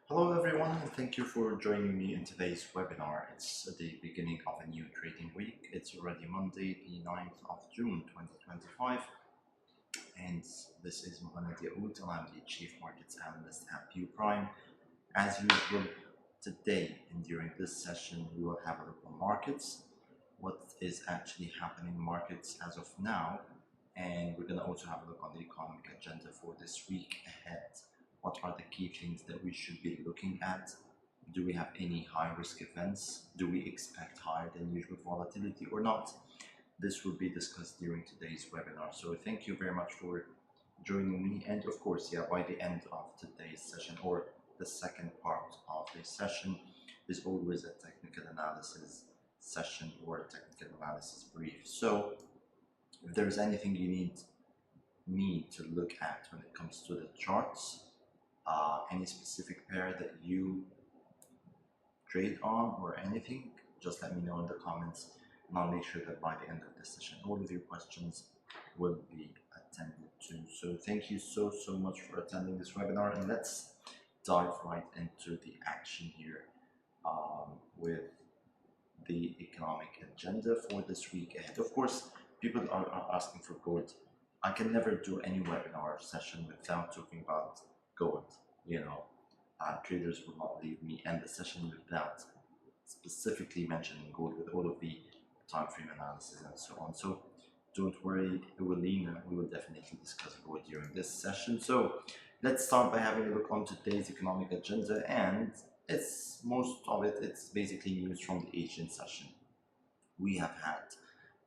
Hello everyone, and thank you for joining me in today's webinar. It's the beginning of a new trading week. It's already Monday, the 9th of June 2025, and this is Mohamed Yaoud, and I'm the Chief Markets Analyst at Pew Prime. As usual, today and during this session, we will have a look on markets, what is actually happening in markets as of now, and we're going to also have a look on the economic agenda for this week ahead. What are the key things that we should be looking at? Do we have any high risk events? Do we expect higher than usual volatility or not? This will be discussed during today's webinar. So thank you very much for joining me. And of course, by the end of today's session, or the second part of the session, is always a technical analysis session or a technical analysis brief. So if there's anything you need me to look at when it comes to the charts, any specific pair that you trade on or anything, just let me know in the comments, and I'll make sure that by the end of this session all of your questions will be attended to. So thank you so much for attending this webinar, and let's dive right into the action here with the economic agenda for this week ahead. Of course, people are asking for gold. I can never do any webinar session without talking about gold. Traders will not leave me and the session without specifically mentioning gold with all of the time frame analysis and so on. So don't worry, we will definitely discuss gold during this session. So let's start by having a look on today's economic agenda, and most of it's basically news from the Asian session. We have had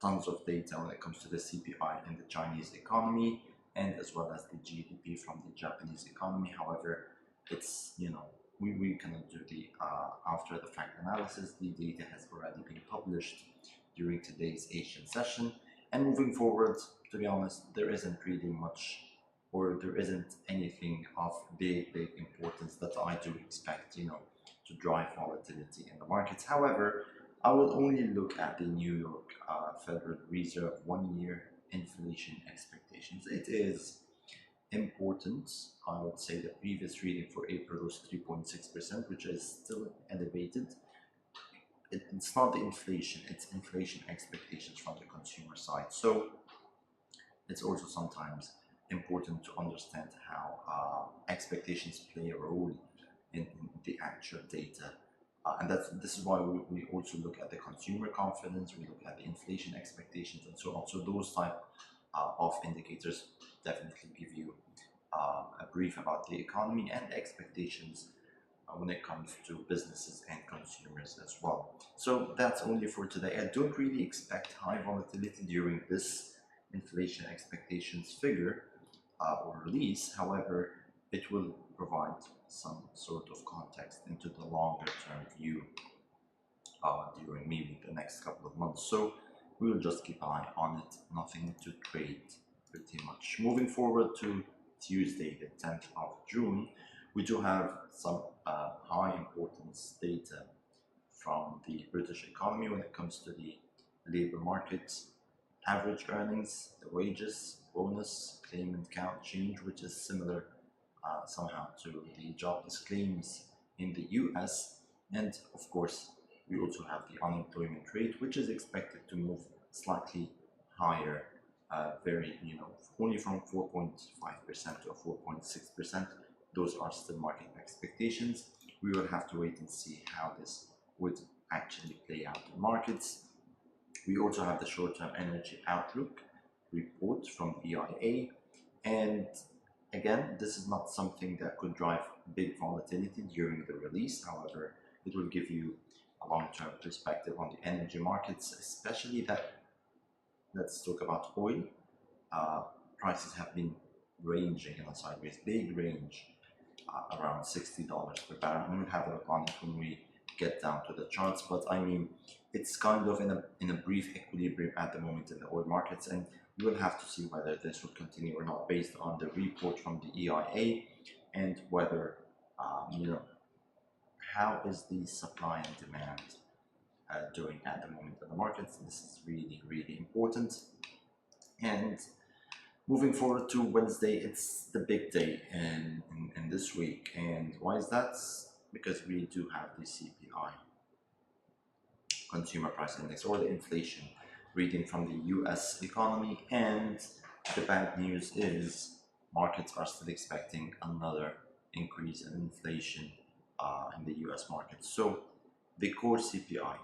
tons of data when it comes to the CPI in the Chinese economy, and as well as the GDP from the Japanese economy. However, it's, we cannot do the after the fact analysis. The data has already been published during today's Asian session, and moving forward, to be honest, there isn't really much, or there isn't anything of big importance that I do expect, to drive volatility in the markets. However, I will only look at the New York Federal Reserve 1-year inflation expectations. It is important. I would say the previous reading for April was 3.6%, which is still elevated. It's not the inflation, it's inflation expectations from the consumer side. So it's also sometimes important to understand how expectations play a role in the actual data. And this is why we also look at the consumer confidence, we look at the inflation expectations, and so on. So those type of indicators definitely give you a brief about the economy and expectations when it comes to businesses and consumers as well. So that's only for today. I don't really expect high volatility during this inflation expectations figure or release. However, it will provide some sort of context into the longer term view during maybe the next couple of months. So we will just keep an eye on it, nothing to trade pretty much. Moving forward to Tuesday, the 10th of June, we do have some high importance data from the British economy when it comes to the labor market, average earnings, the wages, bonus, claimant count change, which is similar somehow to the jobless claims in the US, and of course we also have the unemployment rate, which is expected to move slightly higher, only from 4.5% to 4.6%. Those are still market expectations. We will have to wait and see how this would actually play out in markets. We also have the short-term energy outlook report from the EIA, and again, this is not something that could drive big volatility during the release. However, it will give you a long-term perspective on the energy markets, especially that, let's talk about oil. Prices have been ranging in a sideways, big range, around $60 per barrel. And we'll have a look on it when we get down to the charts. But I mean, it's kind of in a brief equilibrium at the moment in the oil markets, and we will have to see whether this will continue or not based on the report from the EIA, and whether how is the supply and demand doing at the moment in the markets. This is really important. And Moving forward to Wednesday, it's the big day in this week. And why is that? Because we do have the CPI, Consumer Price Index, or the inflation reading from the US economy. And the bad news is markets are still expecting another increase in inflation in the US market. So the core CPI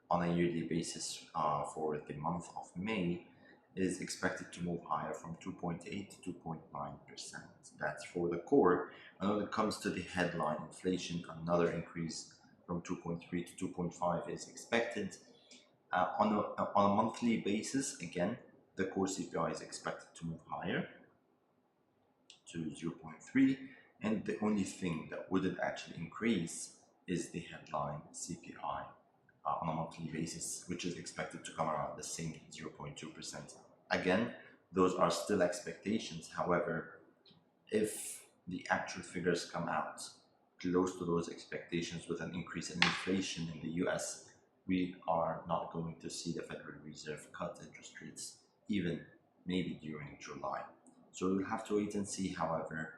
on a yearly basis for the month of May is expected to move higher from 2.8 to 2.9%. That's for the core. And when it comes to the headline inflation, another increase from 2.3 to 2.5 is expected. On a monthly basis, again, the core CPI is expected to move higher to 0.3, and the only thing that wouldn't actually increase is the headline CPI on a monthly basis, which is expected to come around the same 0.2%. Again, those are still expectations. However, if the actual figures come out close to those expectations with an increase in inflation in the US, we are not going to see the Federal Reserve cut interest rates, even maybe during July. So we'll have to wait and see. However,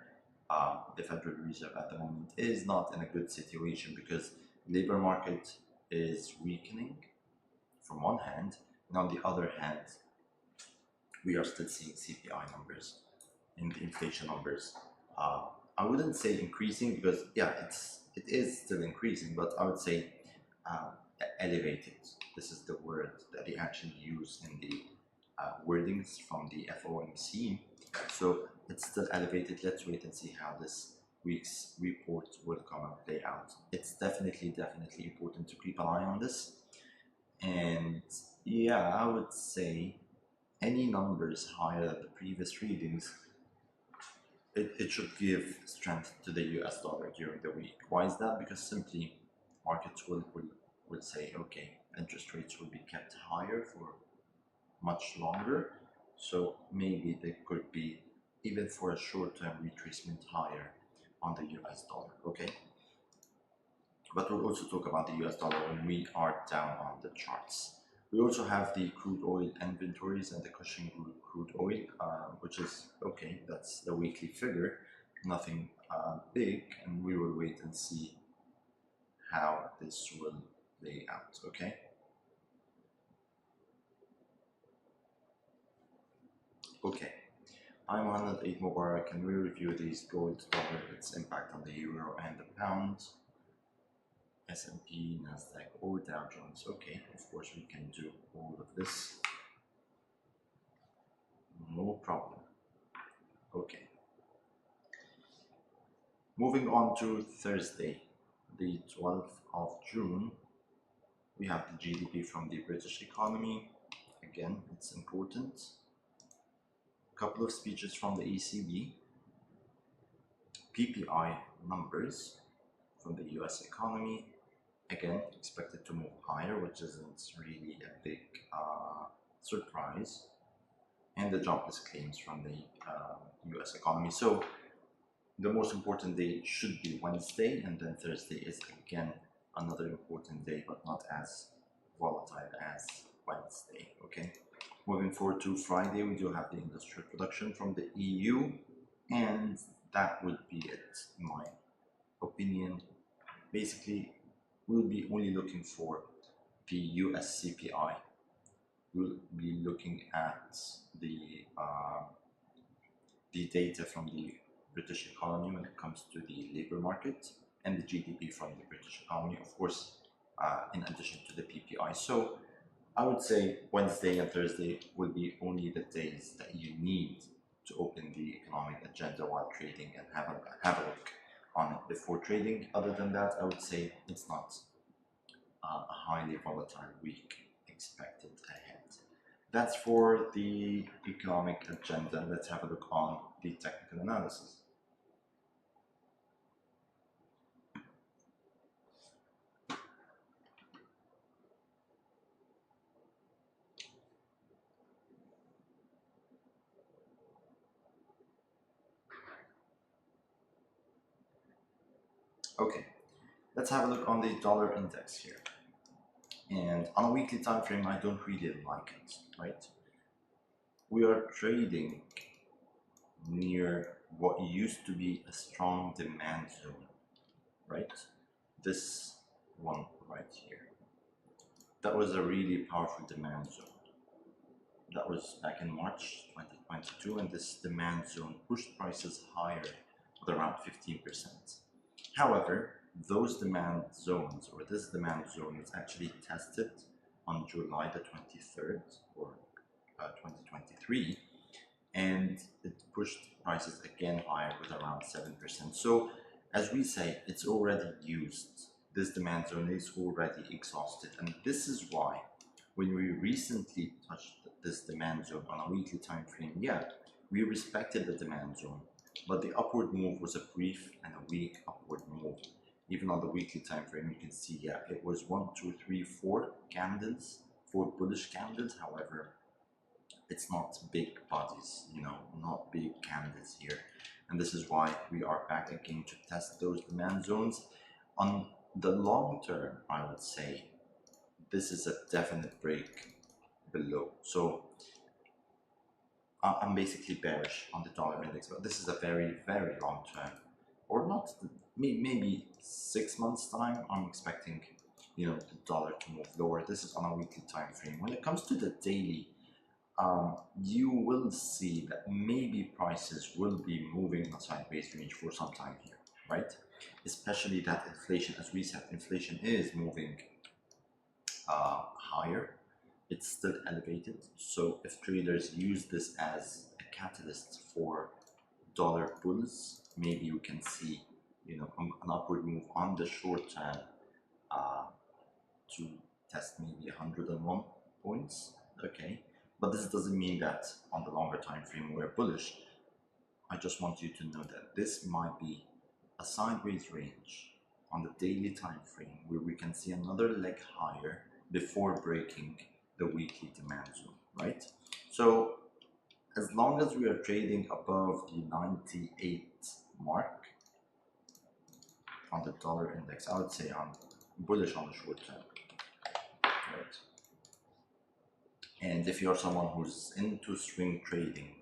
the Federal Reserve at the moment is not in a good situation because the labor market is weakening from one hand, and on the other hand, we are still seeing CPI numbers and the inflation numbers. I wouldn't say increasing because it is still increasing, but I would say elevated. This is the word that they actually use in the wordings from the FOMC. So it's still elevated. Let's wait and see how this week's report will come and play out. It's definitely important to keep an eye on this. And yeah, I would say any numbers higher than the previous readings, it should give strength to the US dollar during the week. Why is that? Because simply markets will say, okay, interest rates will be kept higher for much longer. So maybe there could be, even for a short-term retracement, higher on the US dollar, okay? But we'll also talk about the US dollar when we are down on the charts. We also have the crude oil inventories and the Cushing crude oil, which is okay, that's the weekly figure, nothing big, and we will wait and see how this will lay out, okay? Okay, I'm 108 Mubarak, and we review these gold, dollar, its impact on the euro and the pound, S&P, Nasdaq, or Dow Jones. Okay, of course we can do all of this, no problem. Okay, moving on to Thursday, the 12th of June, we have the GDP from the British economy. Again, it's important. A couple of speeches from the ECB, PPI numbers from the US economy, again expected to move higher, which isn't really a big surprise, and the jobless claims from the US economy. So the most important day should be Wednesday, and then Thursday is again another important day, but not as volatile as Wednesday, okay? Moving forward to Friday, we do have the industrial production from the EU, and that would be it, in my opinion. Basically, we'll be only looking for the US CPI. We'll be looking at the data from the British economy when it comes to the labor market, and the GDP from the British economy, of course, in addition to the PPI. So I would say Wednesday and Thursday will be only the days that you need to open the economic agenda while trading and have a look on it before trading. Other than that, I would say it's not a highly volatile week expected ahead. That's for the economic agenda. Let's have a look on the technical analysis. Okay, let's have a look on the dollar index here. And on a weekly time frame, I don't really like it, right? we are trading near what used to be a strong demand zone, right? This one right here. That was a really powerful demand zone. That was back in March 2022, and this demand zone pushed prices higher with around 15%. However, those demand zones, or this demand zone, was actually tested on July the 23rd, or 2023, and it pushed prices again higher with around 7%. So, as we say, it's already used. This demand zone is already exhausted, and this is why when we recently touched this demand zone on a weekly time frame, yeah, we respected the demand zone, but the upward move was a brief and a weak upward move. Even on the weekly time frame, you can see, yeah, it was 1, 2, 3, 4 candles, 4 bullish candles. However, it's not big bodies, you know, not big candles here, and this is why we are back again to test those demand zones. On the long term, I would say this is a definite break below. So I'm basically bearish on the dollar index, but this is a very, very long term, or not, maybe 6 months time. I'm expecting, you know, the dollar to move lower. This is on a weekly time frame. When it comes to the daily, you will see that maybe prices will be moving in a sideways range for some time here, right? Especially that inflation, as we said, inflation is moving higher. It's still elevated. So if traders use this as a catalyst for dollar bulls, maybe we can see, you know, an upward move on the short term to test maybe 101 points. Okay, but this doesn't mean that on the longer time frame we're bullish. I just want you to know that this might be a sideways range on the daily time frame where we can see another leg higher before breaking the weekly demand zone, right? So as long as we are trading above the 98 mark on the dollar index, I would say I'm bullish on the short term, right? And if you're someone who's into swing trading,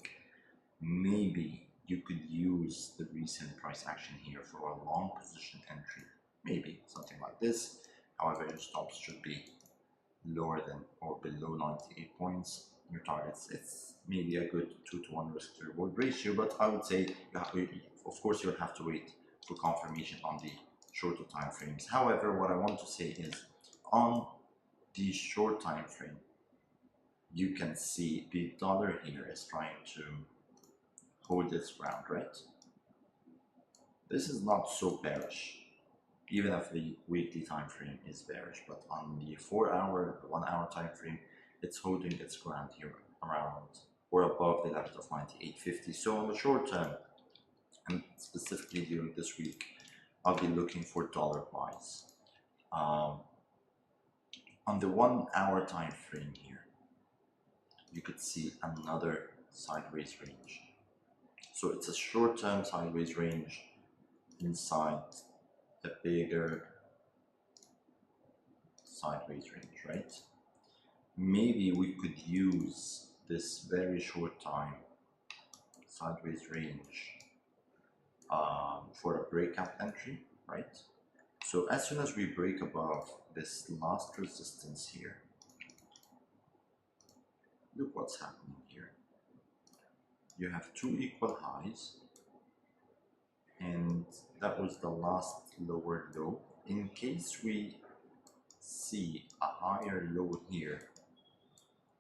maybe you could use the recent price action here for a long position entry, maybe something like this. However, your stops should be lower than or below 98 points. Your targets, it's maybe a good 2-to-1 risk to reward ratio, but I would say, of course, you'll have to wait for confirmation on the shorter time frames. However, what I want to say is on the short time frame, you can see the dollar here is trying to hold its ground, right? This is not so bearish, even if the weekly time frame is bearish, but on the 4-hour, the 1-hour time frame, it's holding its ground here around or above the level of 98.50. So on the short term, and specifically during this week, I'll be looking for dollar buys. On the 1-hour time frame here, you could see another sideways range. So it's a short-term sideways range inside a bigger sideways range, right? Maybe we could use this very short time sideways range for a breakout entry, right? So as soon as we break above this last resistance here, look what's happening here. You have 2 equal highs, and that was the last lower low. In case we see a higher low here,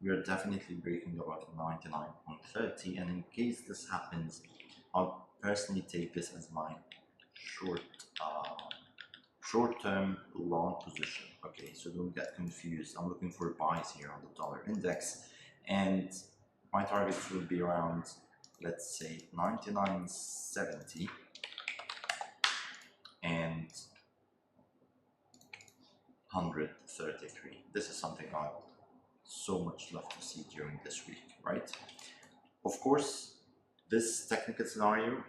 we are definitely breaking above 99.30, and in case this happens, I'll personally take this as my short-term long position. Okay, so don't get confused. I'm looking for buys here on the dollar index, and my targets will be around, let's say, 99.70 and 133. This is something I would so much love to see during this week, right? Of course, this technical scenario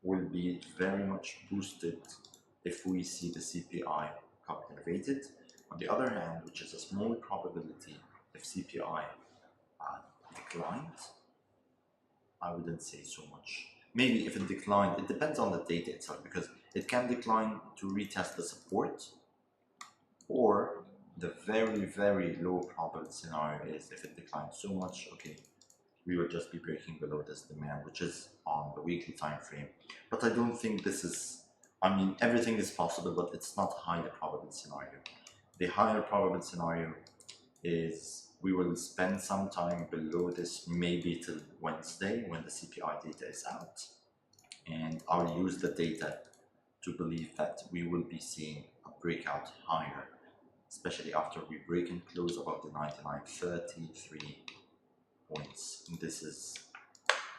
will be very much boosted if we see the CPI cut elevated. On the other hand, which is a small probability, if CPI declines, I wouldn't say so much. Maybe if it declined, it depends on the data itself, because it can decline to retest the support, or the very, very low probable scenario is if it declines so much, okay, we will just be breaking below this demand, which is on the weekly time frame. But I don't think this is, I mean, everything is possible, but it's not higher probable scenario. The higher probable scenario is we will spend some time below this, maybe till Wednesday when the CPI data is out, and I'll use the data to believe that we will be seeing a breakout higher, especially after we break and close above the 99.33 points. And this is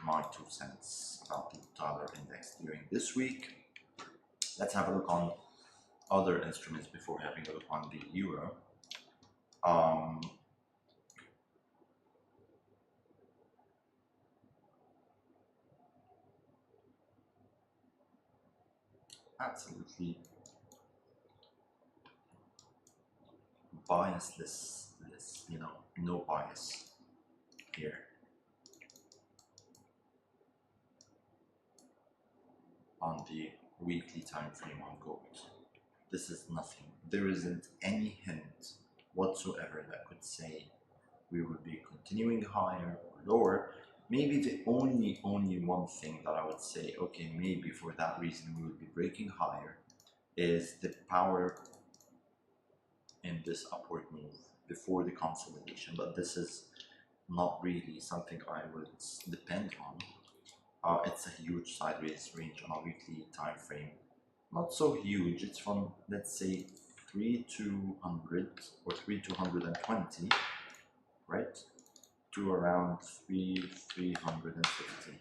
my 2 cents about the dollar index during this week. Let's have a look on other instruments before having a look on the euro. Absolutely biasless, you know, no bias here. On the weekly time frame on gold, this is nothing. There isn't any hint whatsoever that could say we would be continuing higher or lower. Maybe the only one thing that I would say, okay, maybe for that reason we would be breaking higher, is the power in this upward move before the consolidation. But this is not really something I would depend on. It's a huge sideways range on a weekly time frame. Not so huge. It's from, let's say, 3200 or 3220, right, to around 350,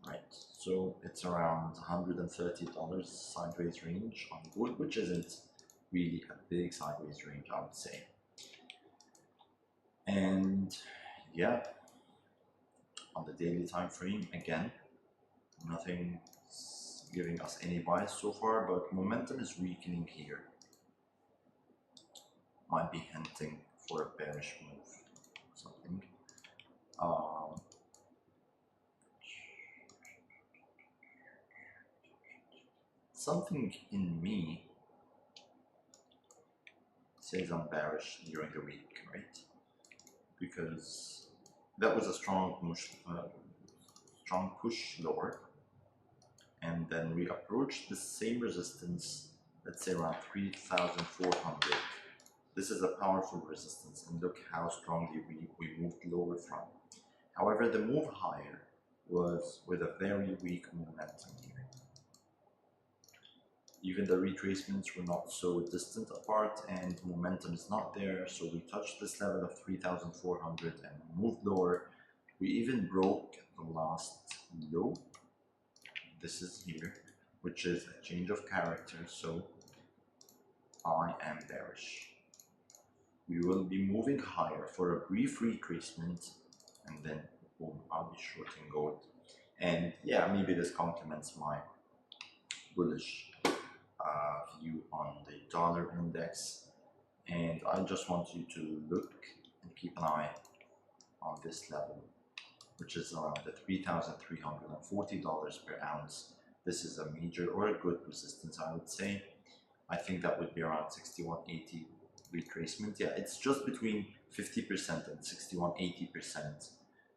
right? So it's around $130 sideways range on gold, which isn't really a big sideways range, I would say. And yeah, on the daily time frame, again, nothing giving us any bias so far, but momentum is weakening here. Might be hinting for a bearish move, something. Something in me says I'm bearish during the week, right? Because that was a strong push lower, and then we approached the same resistance, let's say around 3,400. This is a powerful resistance, and look how strongly we moved lower from. However, the move higher was with a very weak momentum here. Even the retracements were not so distant apart, and momentum is not there, so we touched this level of 3,400 and moved lower. We even broke the last low. This is here, which is a change of character, so I am bearish. We will be moving higher for a brief retracement, and then boom, I'll be shorting gold. And yeah, maybe this complements my bullish view on the dollar index. And I just want you to look and keep an eye on this level, which is around the $3,340 per ounce. This is a major or a good resistance, I would say. I think that would be around 61.80 retracement. Yeah, it's just between 50% and 61.80%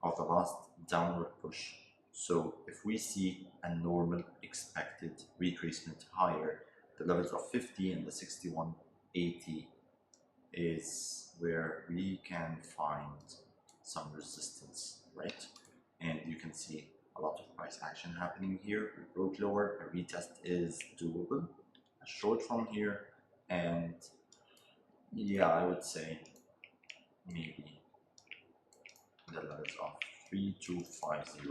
of the last downward push. So if we see a normal expected retracement higher, the levels of 50 and the 61.80 is where we can find some resistance, right? And you can see a lot of price action happening here. We broke lower, a retest is doable, a short from here, and yeah, I would say maybe the levels of 3250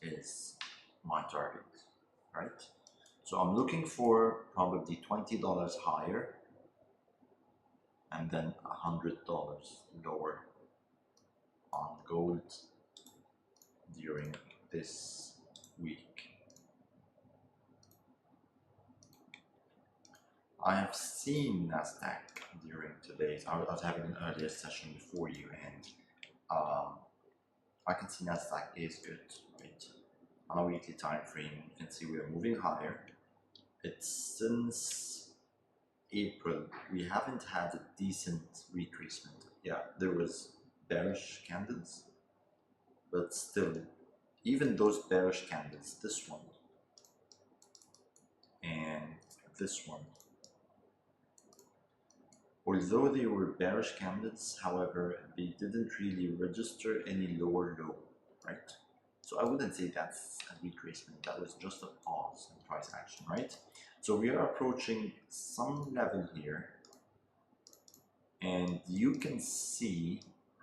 is my target, right? So I'm looking for probably $20 higher and then $100 lower on gold during this week. I have seen Nasdaq during today's. I was having an earlier session before you, and I can see Nasdaq is good, right? On a weekly time frame, you can see we are moving higher. It's since April we haven't had a decent retracement. Yeah, there was bearish candles, but still, even those bearish candles, this one and this one, although they were bearish candles, however, they didn't really register any lower low, right? So I wouldn't say that's a retracement, that was just a pause in price action, right? So we are approaching some level here, and you can see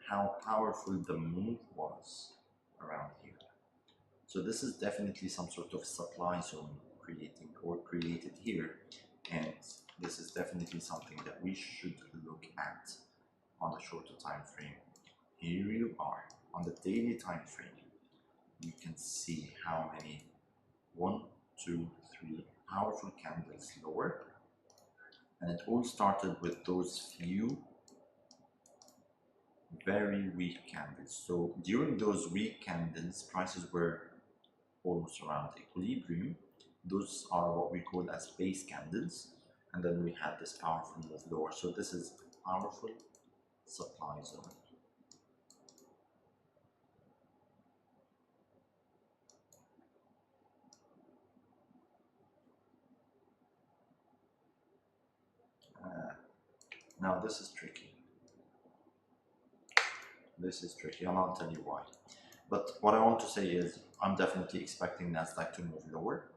how powerful the move was around here. So this is definitely some sort of supply zone created here, and this is definitely something that we should look at on a shorter time frame. Here you are on the daily time frame. You can see how many 1, 2, 3 powerful candles lower, and it all started with those few very weak candles. So during those weak candles, prices were almost around equilibrium. Those are what we call as base candles, and then we had this powerful move lower. So this is a powerful supply zone. Now this is tricky. This is tricky, and I'll tell you why. But what I want to say is I'm definitely expecting Nasdaq to move lower,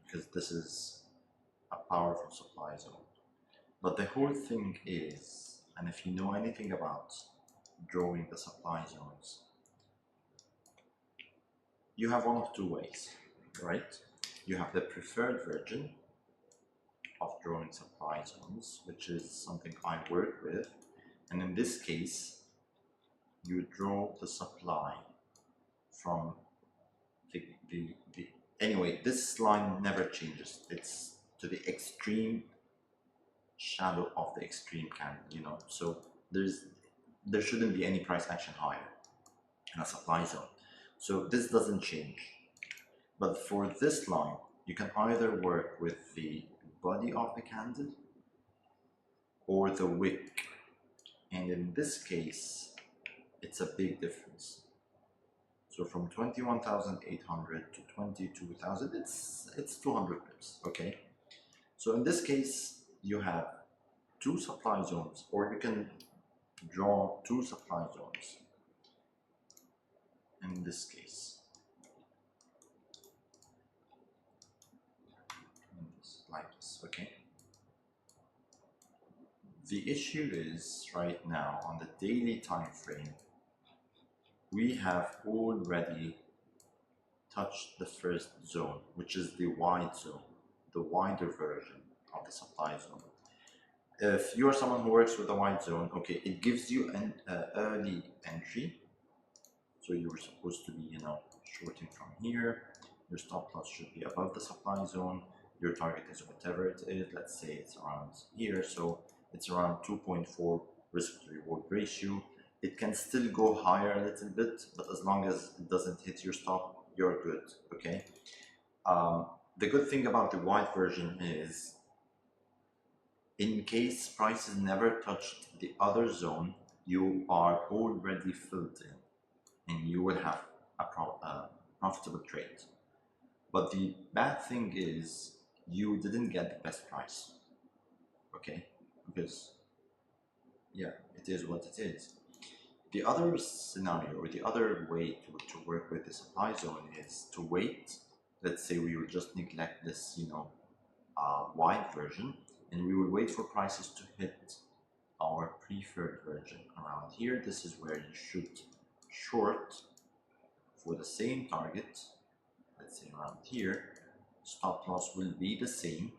because this is a powerful supply zone. But the whole thing is, and if you know anything about drawing the supply zones, you have one of two ways, right? You have the preferred version of drawing supply zones, which is something I work with, and in this case you draw the supply from the anyway, this line never changes. It's to the extreme shadow of the extreme candle, you know, so there shouldn't be any price action higher in a supply zone, so this doesn't change. But for this line, you can either work with the body of the candle or the wick, and in this case it's a big difference. So from 21,800 to 22,000, it's 200 pips, okay? So in this case, you have two supply zones, or you can draw two supply zones. In this case, like this, okay? The issue is right now on the daily time frame, we have already touched the first zone, which is the wide zone, the wider version of the supply zone. If you're someone who works with the wide zone, okay, it gives you an early entry. So you were supposed to be, you know, shorting from here. Your stop loss should be above the supply zone. Your target is whatever it is. Let's say it's around here. So it's around 2.4 risk to reward ratio. It can still go higher a little bit, but as long as it doesn't hit your stop, you're good, okay? The good thing about the wide version is, in case prices never touched the other zone, you are already filled in and you will have a profitable trade. But the bad thing is you didn't get the best price, okay? Because, yeah, it is what it is. The other scenario, or the other way to work with the supply zone, is to wait. Let's say we will just neglect this, you know, wide version, and we will wait for prices to hit our preferred version around here. This is where you should short for the same target. Let's say around here, stop loss will be the same,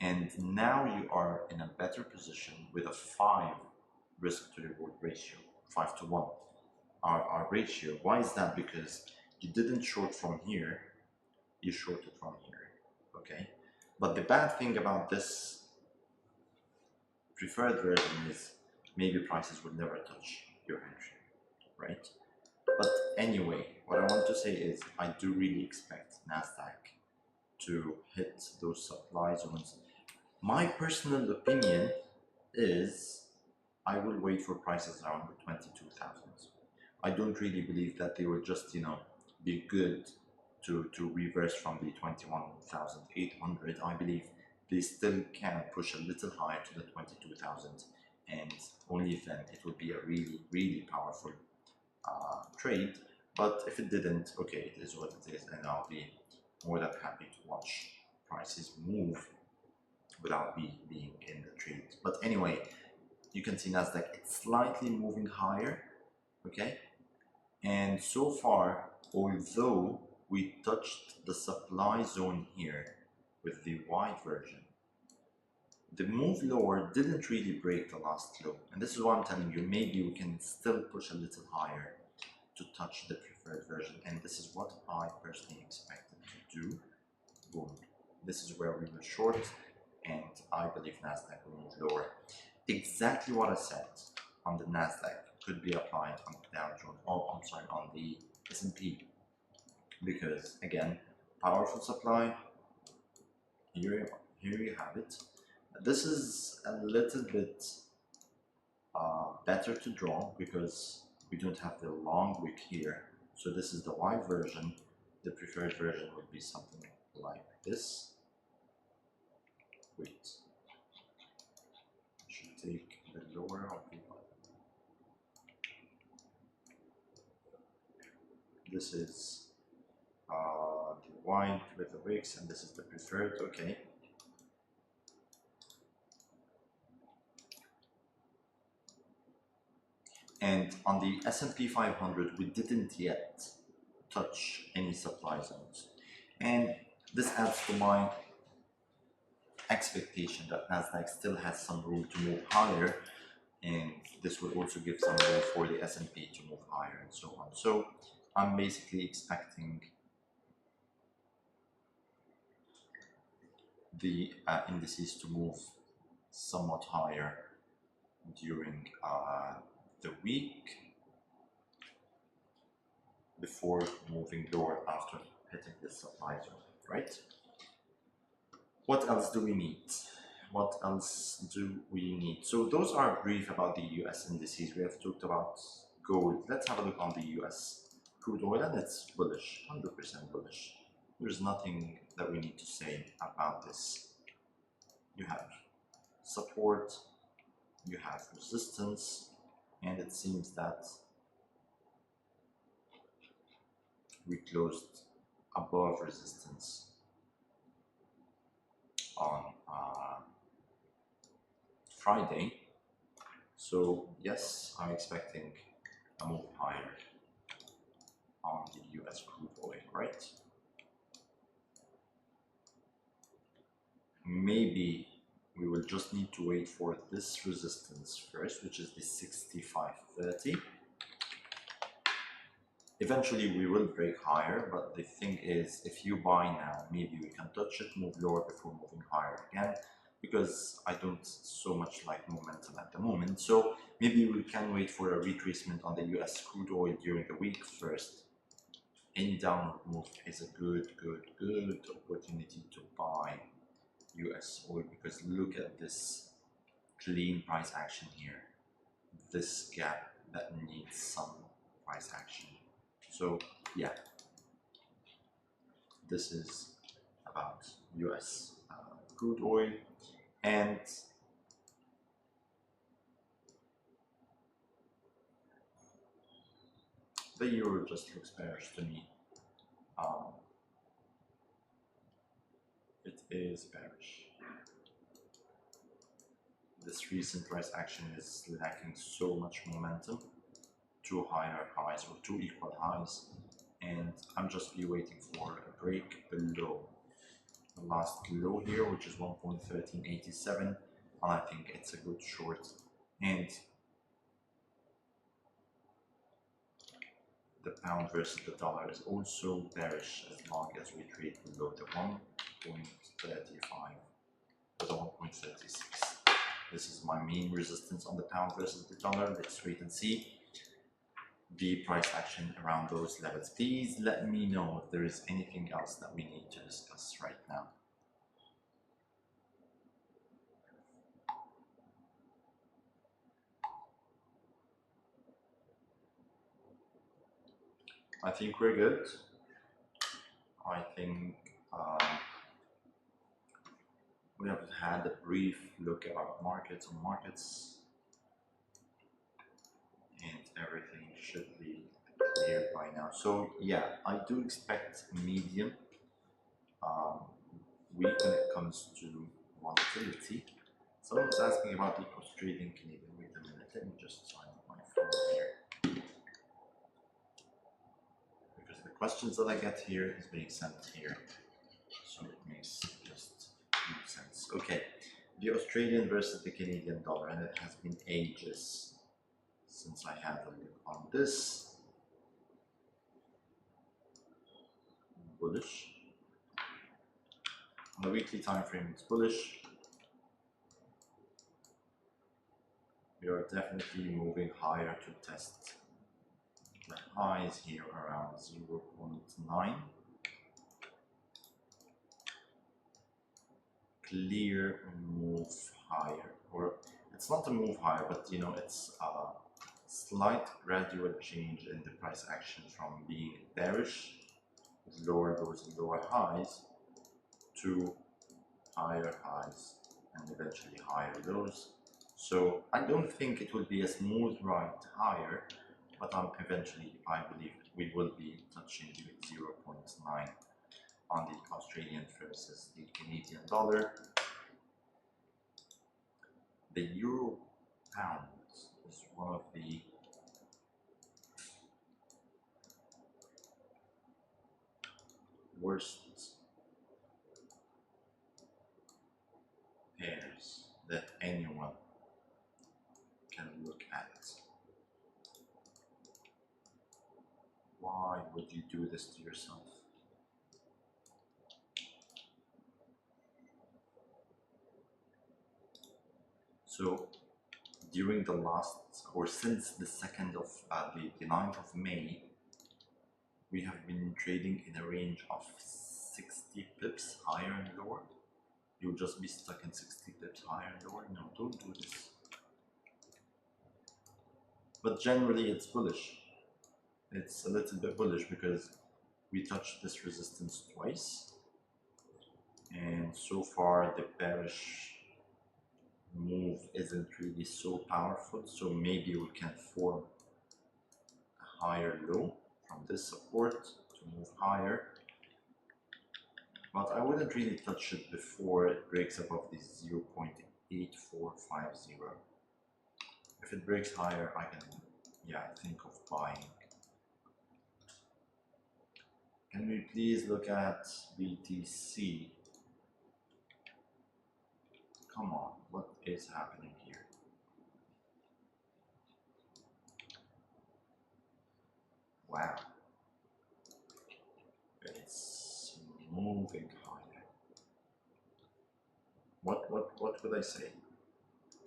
and now you are in a better position with a 5 risk to reward ratio, 5 to 1, our ratio. Why is that? Because you didn't short from here, you shorted from here, okay? But the bad thing about this preferred version is maybe prices will never touch your entry, right? But anyway, what I want to say is I do really expect Nasdaq to hit those supply zones. My personal opinion is I will wait for prices around the 22,000. I don't really believe that they will just, be good to reverse from the 21,800. I believe they still can push a little higher to the 22,000, and only then it will be a really, really powerful trade. But if it didn't, okay, it is what it is, and I'll be more than happy to watch prices move without me being in the trade. But anyway, you can see Nasdaq, it's slightly moving higher, okay? And so far, although we touched the supply zone here with the white version, the move lower didn't really break the last low. And this is why I'm telling you, maybe we can still push a little higher to touch the preferred version. And this is what I personally expected to do. Boom. This is where we will short, and I believe Nasdaq will move lower. Exactly what I said on the Nasdaq could be applied on the Dow Jones, on the S&P, because again, powerful supply. Here you have it. This is a little bit better to draw because we don't have the long wick here. So this is the wide version. The preferred version would be something like this. Wait, I should take the lower of the button. This is the wide with the wicks, and this is the preferred. Okay. And on the S&P 500, we didn't yet touch any supply zones. And this adds to my expectation that Nasdaq still has some room to move higher, and this will also give some room for the S&P to move higher and so on. So I'm basically expecting the indices to move somewhat higher during the week before moving lower after hitting this supply zone, right? What else do we need? What else do we need? So those are brief about the US indices. We have talked about gold. Let's have a look on the US crude oil, and it's bullish, 100% bullish. There's nothing that we need to say about this. You have support, you have resistance, and it seems that we closed above resistance on Friday. So yes, I'm expecting a move higher on the US crude oil, right? Maybe we will just need to wait for this resistance first, which is the 65.30. Eventually we will break higher, but the thing is, if you buy now, maybe we can touch it, move lower before moving higher again, because I don't so much like momentum at the moment. So maybe we can wait for a retracement on the US crude oil during the week first. Any downward move is a good opportunity to buy US oil, because look at this clean price action here, this gap that needs some price action. So yeah, this is about US crude oil. And the euro just looks bearish to me. It is bearish. This recent price action is lacking so much momentum, two higher highs or two equal highs, and I'm just be waiting for a break below the last low here, which is 1.1387, and I think it's a good short. And the pound versus the dollar is also bearish as long as we trade below the 1 1.35 to the 1.36. This is my main resistance on the pound versus the dollar. Let's wait and see the price action around those levels. Please let me know if there is anything else that we need to discuss right now. I think we're good. I think we have had a brief look at our markets and everything should be clear by now. So yeah, I do expect medium weak when it comes to volatility. Someone's asking about the Australian Canadian. Wait a minute, let me just sign up my phone here. Because the questions that I get here is being sent here. So it makes just sense. Okay, the Australian versus the Canadian dollar, and it has been ages since I had a look on this. Bullish. On the weekly time frame, it's bullish. We are definitely moving higher to test the highs here around 0.9. Clear move higher, or it's not a move higher, but you know, it's a slight gradual change in the price action from being bearish with lower lows and lower highs to higher highs and eventually higher lows. So I don't think it will be a smooth ride higher, but eventually I believe we will be touching the 0.9 on the Australian versus the Canadian dollar. The euro pound is one of the worst pairs that anyone can look at. Why would you do this to yourself? So during the last, or since the 2nd of the 9th of May, we have been trading in a range of 60 pips higher and lower. You'll just be stuck in 60 pips higher and lower. No, don't do this. But generally it's bullish. It's a little bit bullish because we touched this resistance twice, and so far the bearish move isn't really so powerful, so maybe we can form a higher low from this support to move higher, but I wouldn't really touch it before it breaks above the 0.8450. If it breaks higher, I can think of buying. Can we please look at BTC? Come on, what is happening here? Wow. It's moving higher. What would I say?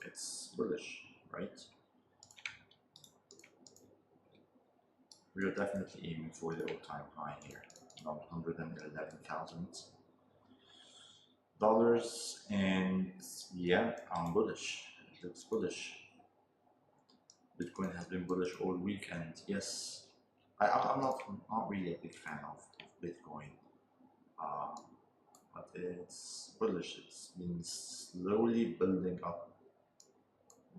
It's bullish, right? We are definitely aiming for the all-time high here, around $111,000. And yeah, I'm bullish. It looks bullish. Bitcoin has been bullish all week, and yes, I'm not really a big fan of Bitcoin, but it's bullish. It's been slowly building up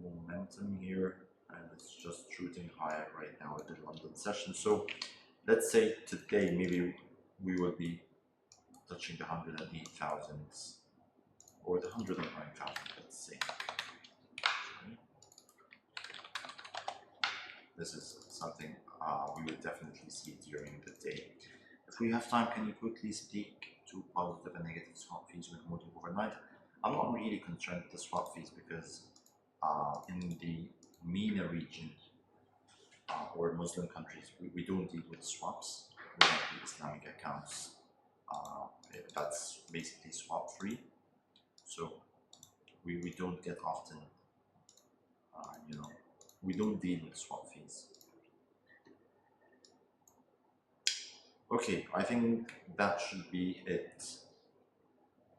momentum here, and it's just shooting higher right now at the London session. So let's say today maybe we will be touching the 108,000 or the 109,000, let's say. This is something we will definitely see during the day. If we have time, can you quickly speak to positive and negative swap fees when holding overnight? I'm not really concerned with the swap fees because in the MENA region or Muslim countries, we don't deal with swaps. We have the Islamic accounts That's basically swap free, so we don't get often, we don't deal with swap fees. Okay, I think that should be it.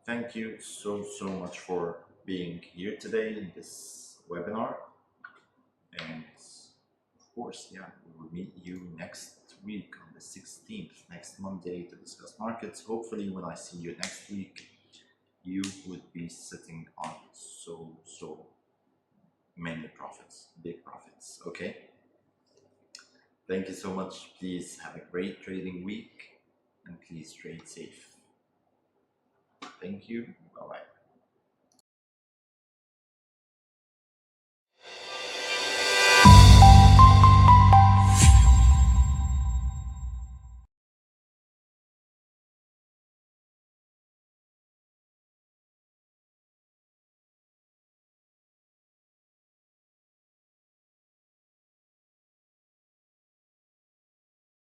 Thank you so much for being here today in this webinar, and of course, yeah, we will meet you next week on the 16th, next Monday, to discuss markets. Hopefully when I see you next week, you would be sitting on so many profits, big profits. Okay, thank you so much. Please have a great trading week, and please trade safe. Thank you. Bye bye.